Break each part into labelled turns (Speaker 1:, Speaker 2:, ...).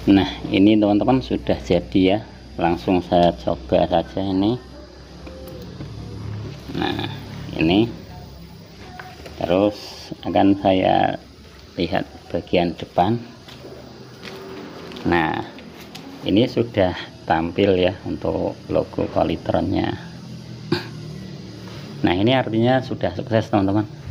Speaker 1: Nah, ini teman-teman sudah jadi ya, langsung saya coba saja ini. Nah, ini terus akan saya lihat bagian depan. Nah, ini sudah tampil ya untuk logo Polytronnya. Nah, ini artinya sudah sukses teman-teman.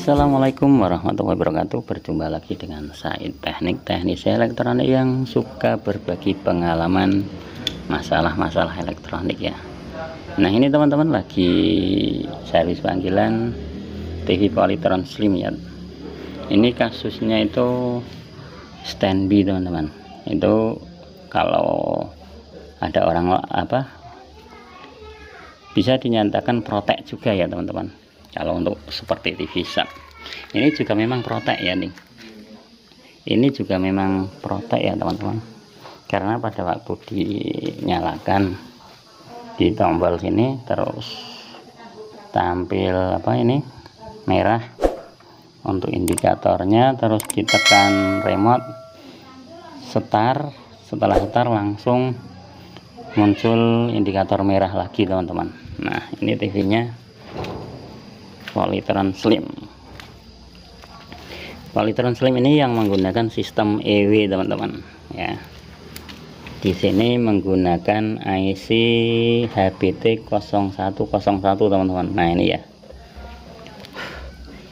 Speaker 1: Assalamualaikum warahmatullahi wabarakatuh. Berjumpa lagi dengan Said teknisi elektronik yang suka berbagi pengalaman masalah-masalah elektronik ya. Nah, ini teman-teman lagi servis panggilan TV Polytron Slim ya. Ini kasusnya itu standby teman-teman. Itu kalau ada orang bisa dinyatakan protek juga ya teman-teman. Kalau untuk seperti TV sub ini juga memang protek ya nih. Ini juga memang protek ya teman-teman, karena pada waktu dinyalakan di tombol sini terus tampil ini merah untuk indikatornya, terus ditekan remote start, setelah start langsung muncul indikator merah lagi teman-teman. Nah, ini TV-nya Polytron Slim. Polytron Slim ini yang menggunakan sistem EW teman-teman ya. Di sini menggunakan IC HBT 0101 teman-teman. Nah, ini ya.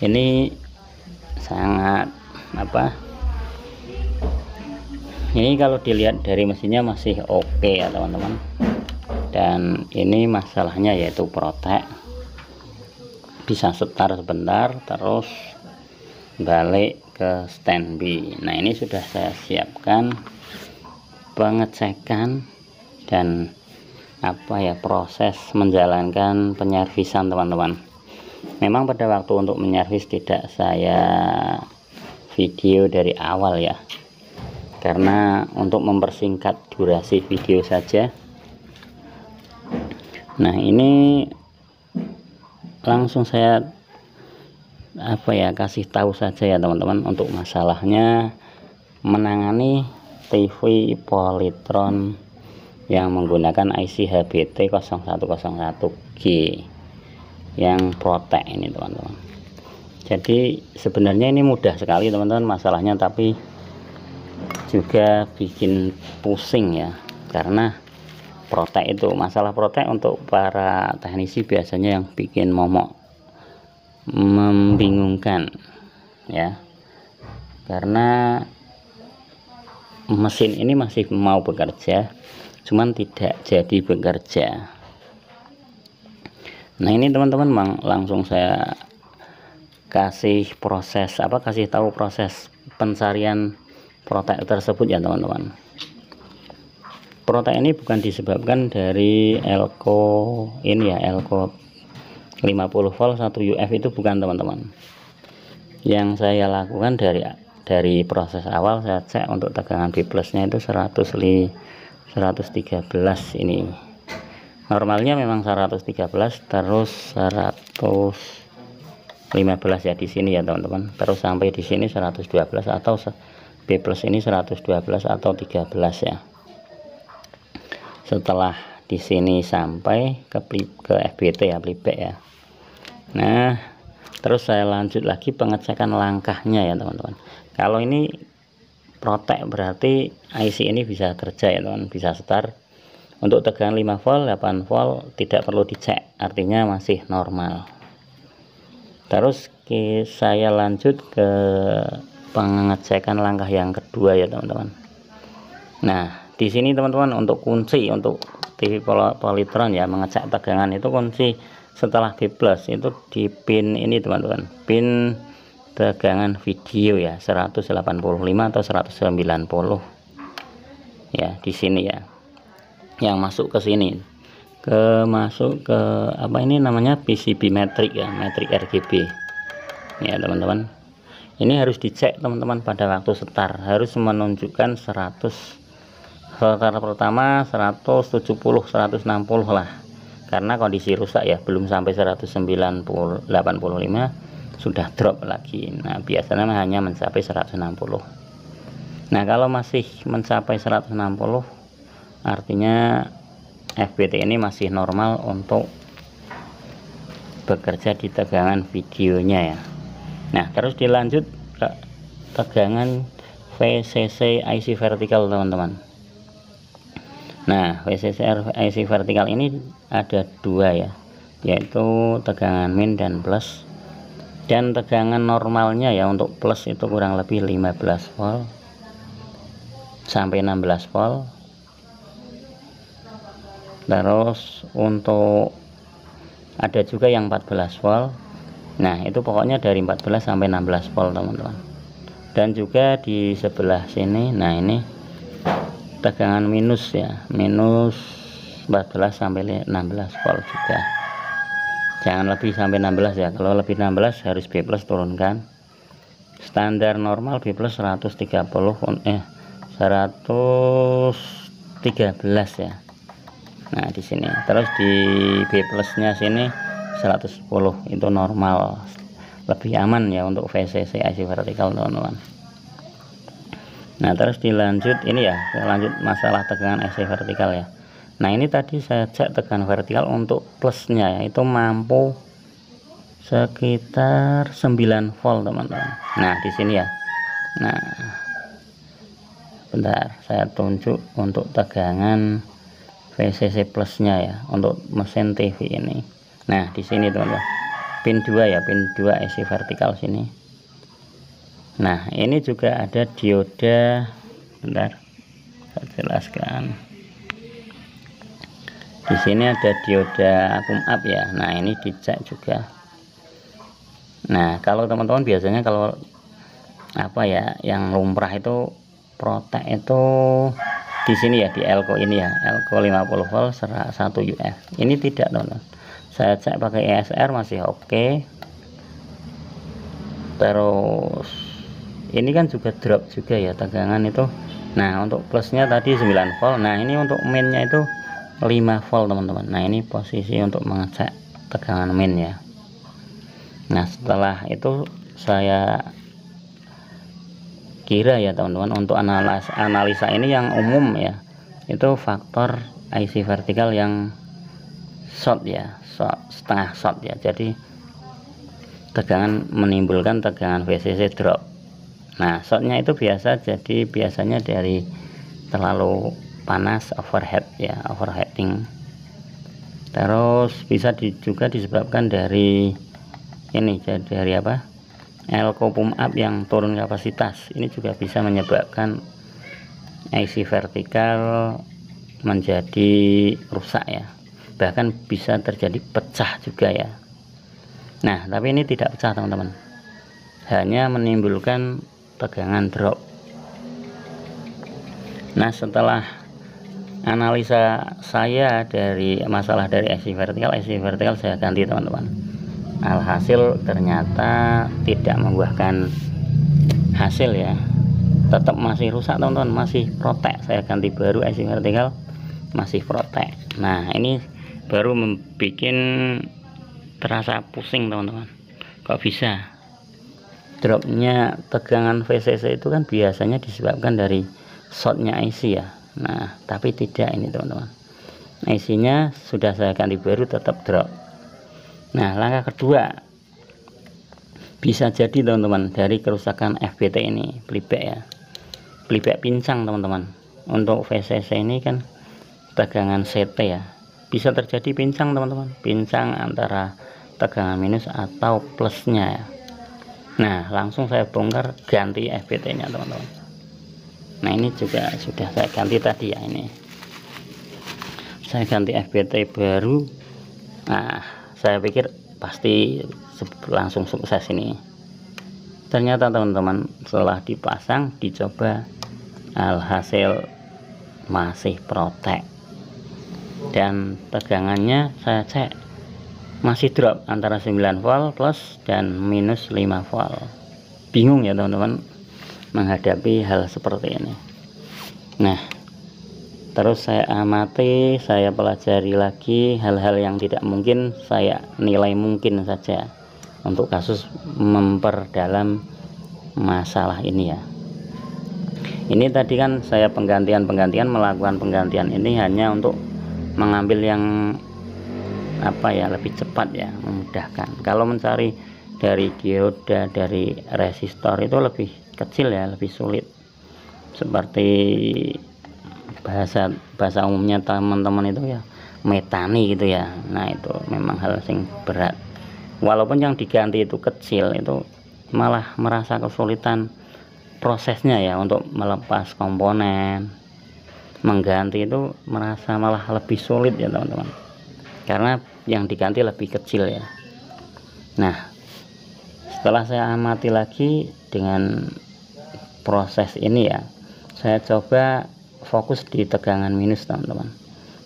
Speaker 1: Ini sangat ini kalau dilihat dari mesinnya masih oke ya teman-teman. Dan ini masalahnya yaitu protek. Bisa start sebentar terus balik ke standby. Nah, ini sudah saya siapkan pengecekan dan proses menjalankan penyervisan teman-teman. Memang pada waktu untuk menyervis tidak saya video dari awal ya, karena untuk mempersingkat durasi video saja. Nah, ini langsung saya kasih tahu saja ya teman-teman untuk masalahnya menangani TV Polytron yang menggunakan IC HBT 0101G yang protek ini teman-teman. Jadi sebenarnya ini mudah sekali teman-teman masalahnya, tapi juga bikin pusing ya, karena protek itu, masalah protek untuk para teknisi biasanya yang bikin momok, membingungkan ya, karena mesin ini masih mau bekerja cuman tidak jadi bekerja. Nah, ini teman-teman langsung saya kasih tahu proses pencarian protek tersebut ya teman-teman. Protek ini bukan disebabkan dari elko ini ya, elko 50 volt 1 UF itu bukan teman-teman. Yang saya lakukan dari proses awal, saya cek untuk tegangan B plusnya itu 113 ini. Normalnya memang 113 terus 115 ya di sini ya teman-teman. Terus sampai di sini 112 atau B plus ini 112 atau 13 ya. Setelah di sini sampai ke FBT ya, playback ya. Nah, terus saya lanjut lagi pengecekan langkahnya ya teman-teman. Kalau ini protek berarti IC ini bisa kerja ya teman, bisa start. Untuk tegangan 5 volt 8 volt tidak perlu dicek, artinya masih normal. Terus saya lanjut ke pengecekan langkah yang kedua ya teman-teman. Nah, di sini teman-teman untuk kunci untuk TV Polytron ya, mengecek tegangan itu kunci setelah B plus itu di pin ini teman-teman, pin tegangan video ya 185 atau 190 ya, di sini ya, yang masuk ke sini masuk ke ini namanya PCB metrik ya, metrik RGB ya teman-teman. Ini harus dicek teman-teman pada waktu start, harus menunjukkan 100. Start pertama 170 160 lah, karena kondisi rusak ya, belum sampai 185. sudah drop lagi. Nah biasanya hanya mencapai 160. Nah kalau masih mencapai 160 artinya FBT ini masih normal untuk bekerja di tegangan videonya ya. Nah terus dilanjut ke tegangan VCC IC vertikal teman-teman. Nah VCC IC vertikal ini ada dua ya, yaitu tegangan min dan plus. Dan tegangan normalnya ya untuk plus itu kurang lebih 15 volt sampai 16 volt. Terus untuk ada juga yang 14 volt. Nah itu pokoknya dari 14 sampai 16 volt teman-teman. Dan juga di sebelah sini, nah ini tegangan minus ya, minus 14 sampai 16 volt juga. Jangan lebih sampai 16 ya, kalau lebih 16 harus B plus turunkan. Standar normal B plus 113 ya. Nah di sini terus di B plusnya sini 110 itu normal, lebih aman ya untuk VCC IC vertikal teman-teman. Nah terus dilanjut ini ya, lanjut masalah tegangan IC vertikal ya. Nah ini tadi saya cek tegangan vertikal untuk plusnya ya, itu mampu sekitar 9 volt teman-teman. Nah di sini ya. Nah bentar saya tunjuk untuk tegangan VCC plusnya ya untuk mesin TV ini. Nah di sini teman-teman, pin 2 ya, pin 2 IC vertikal sini. Nah ini juga ada dioda, bentar saya jelaskan. Di sini ada dioda pump up ya. Nah ini dicek juga. Nah kalau teman-teman biasanya kalau apa ya yang lumrah itu protek itu di sini ya, di elko ini ya, elko 50 volt 1 UF. Ini tidak teman-teman, saya cek pakai ESR masih oke. Terus ini kan juga drop juga ya tegangan itu. Nah untuk plusnya tadi 9 volt. Nah ini untuk minnya itu 5 volt teman-teman. Nah ini posisi untuk mengecek tegangan min ya. Nah setelah itu saya kira ya teman-teman, untuk analisa ini yang umum ya, itu faktor IC vertikal yang short ya, setengah short ya, jadi tegangan menimbulkan tegangan VCC drop. Nah shortnya itu biasa, jadi biasanya dari terlalu panas, overheat ya, overheating. Terus bisa juga disebabkan dari ini, dari apa, elko pump up yang turun kapasitas. Ini juga bisa menyebabkan IC vertikal menjadi rusak ya, bahkan bisa terjadi pecah juga ya. Nah tapi ini tidak pecah teman-teman, hanya menimbulkan tegangan drop. Nah setelah analisa saya dari masalah dari IC vertikal saya ganti teman-teman. Alhasil ternyata tidak membuahkan hasil ya, tetap masih rusak teman-teman, masih protek. Saya ganti baru IC vertikal masih protek. Nah ini baru membuat terasa pusing teman-teman, kok bisa dropnya tegangan VCC itu kan biasanya disebabkan dari shortnya IC ya. Nah tapi tidak ini teman-teman, IC nya sudah saya ganti baru tetap drop. Nah langkah kedua, bisa jadi teman-teman dari kerusakan FBT ini, playback ya, playback pincang teman-teman. Untuk VCC ini kan tegangan CT ya, bisa terjadi pincang teman-teman, pincang antara tegangan minus atau plusnya ya. Nah langsung saya bongkar, ganti FBT nya teman-teman. Nah ini juga sudah saya ganti tadi ya, ini saya ganti FBT baru. Nah saya pikir pasti langsung sukses ini. Ternyata teman-teman setelah dipasang, dicoba, alhasil masih protek. Dan tegangannya saya cek masih drop antara 9 volt plus dan minus 5 volt. Bingung ya teman-teman menghadapi hal seperti ini. Nah terus saya amati, saya pelajari lagi hal-hal yang tidak mungkin, saya nilai mungkin saja untuk kasus memperdalam masalah ini ya. Ini tadi kan saya melakukan penggantian ini hanya untuk mengambil yang apa ya, lebih cepat ya, memudahkan. Kalau mencari dari dioda, dari resistor itu lebih kecil ya, lebih sulit. Seperti bahasa umumnya teman-teman itu ya, metani gitu ya. Nah itu memang hal yang berat. Walaupun yang diganti itu kecil, itu malah merasa kesulitan prosesnya ya, untuk melepas komponen, mengganti itu merasa malah lebih sulit ya teman-teman, karena yang diganti lebih kecil ya. Nah setelah saya amati lagi dengan proses ini ya, saya coba fokus di tegangan minus teman-teman,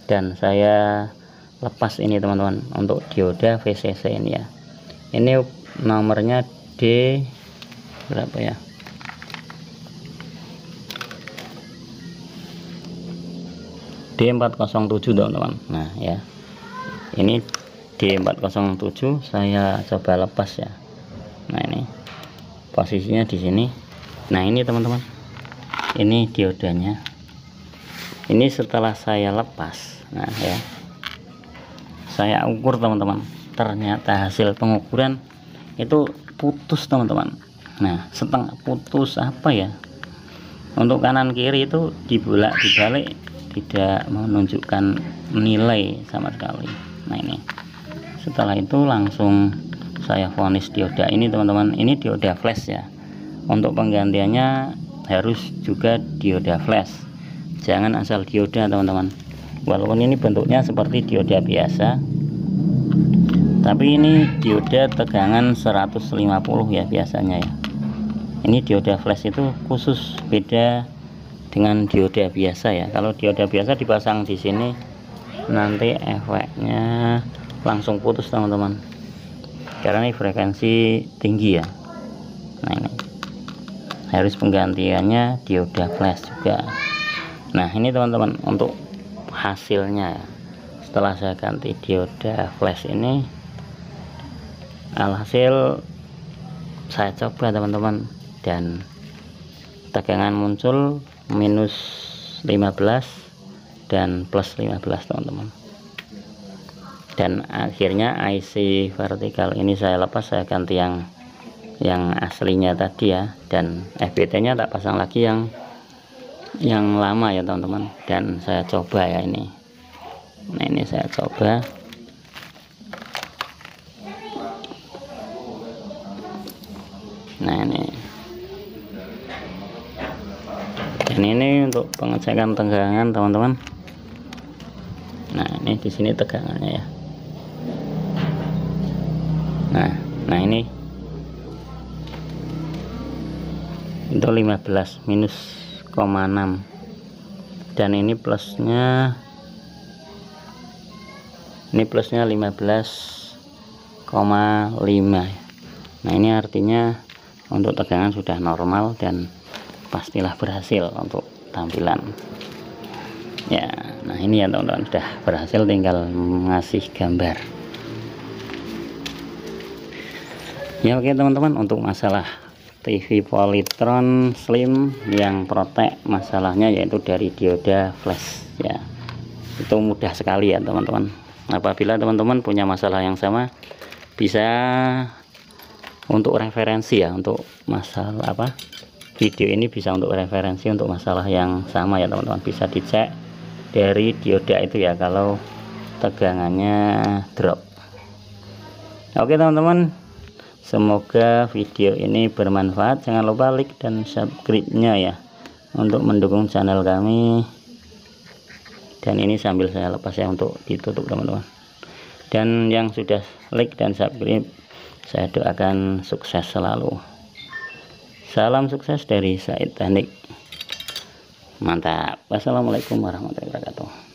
Speaker 1: dan saya lepas ini teman-teman untuk dioda VCC ini ya. Ini nomornya D berapa ya, D407 teman-teman. Nah ya, ini D407 saya coba lepas ya. Nah ini posisinya di sini. Nah ini teman-teman, ini diodanya. Ini setelah saya lepas, nah ya, saya ukur teman-teman, ternyata hasil pengukuran itu putus teman-teman. Nah setengah putus apa ya, untuk kanan kiri itu dibalik tidak menunjukkan nilai sama sekali. Nah ini setelah itu langsung saya vonis dioda ini teman-teman. Ini dioda flash ya, untuk penggantiannya harus juga dioda flash, jangan asal dioda teman-teman. Walaupun ini bentuknya seperti dioda biasa, tapi ini dioda tegangan 150 ya biasanya ya. Ini dioda flash itu khusus, beda dengan dioda biasa ya. Kalau dioda biasa dipasang di sini nanti efeknya langsung putus teman-teman, karena ini frekuensi tinggi ya. Nah ini harus penggantiannya dioda flash juga. Nah ini teman-teman untuk hasilnya setelah saya ganti dioda flash ini, alhasil saya coba teman-teman, dan tegangan muncul minus 15 dan plus 15 teman-teman. Dan akhirnya IC vertikal ini saya lepas, saya ganti yang aslinya tadi ya, dan FBT nya tak pasang lagi yang lama ya teman-teman. Dan saya coba ya ini. Nah ini saya coba. Nah ini, dan ini untuk pengecekan tegangan teman-teman. Nah ini di sini tegangannya ya. Nah ini itu 15 minus 0,6, dan ini plusnya 15,5. Nah ini artinya untuk tegangan sudah normal, dan pastilah berhasil untuk tampilan ya. Nah ini ya teman-teman, sudah berhasil, tinggal ngasih gambar ya. Oke teman-teman, untuk masalah TV Polytron Slim yang protek, masalahnya yaitu dari dioda flash ya. Itu mudah sekali ya teman-teman. Apabila teman-teman punya masalah yang sama, bisa untuk referensi ya, untuk masalah video ini bisa untuk referensi untuk masalah yang sama ya teman-teman. Bisa dicek dari dioda itu ya, kalau tegangannya drop. Oke teman-teman, semoga video ini bermanfaat. Jangan lupa like dan subscribe-nya ya, untuk mendukung channel kami. Dan ini sambil saya lepas ya, untuk ditutup teman-teman. Dan yang sudah like dan subscribe, saya doakan sukses selalu. Salam sukses dari Said Teknik. Mantap. Wassalamualaikum warahmatullahi wabarakatuh.